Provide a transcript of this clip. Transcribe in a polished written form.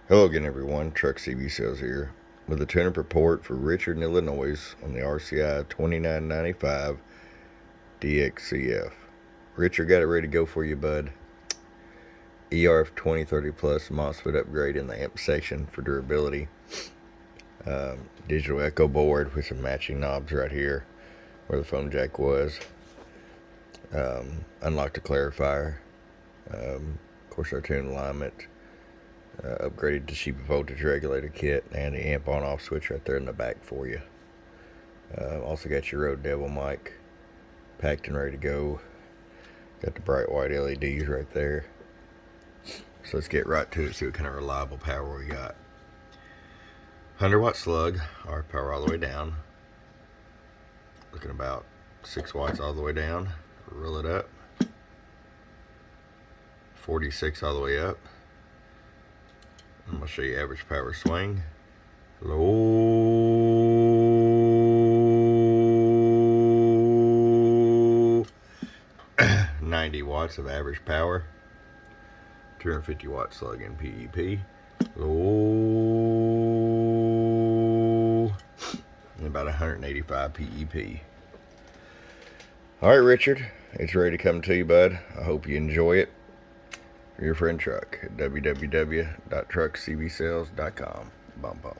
Hello again, everyone. Truck CV Sales here with a tune-up report for Richard in Illinois on the RCI-2995DX CF. Richard, got it ready to go for you, bud. ERF 2030 Plus MOSFET upgrade in the amp section for durability. Digital echo board with some matching knobs right here where the phone jack was. Unlocked the clarifier. Of course, our tune alignment. Upgraded to cheaper voltage regulator kit and the amp on off switch right there in the back for you. Also got your Road Devil mic packed and ready to go. Got the bright white LEDs right there. So let's get right to it, see what kind of reliable power we got. 100-watt slug, our power all the way down. Looking about 6 watts all the way down. Roll it up. 46 all the way up. I'm going to show you average power swing. Low. 90 watts of average power. 250 watt slug in PEP. Low. And about 185 PEP. Alright, Richard, it's ready to come to you, bud. I hope you enjoy it. Your friend Truck at www.truckcvsales.com. Bump.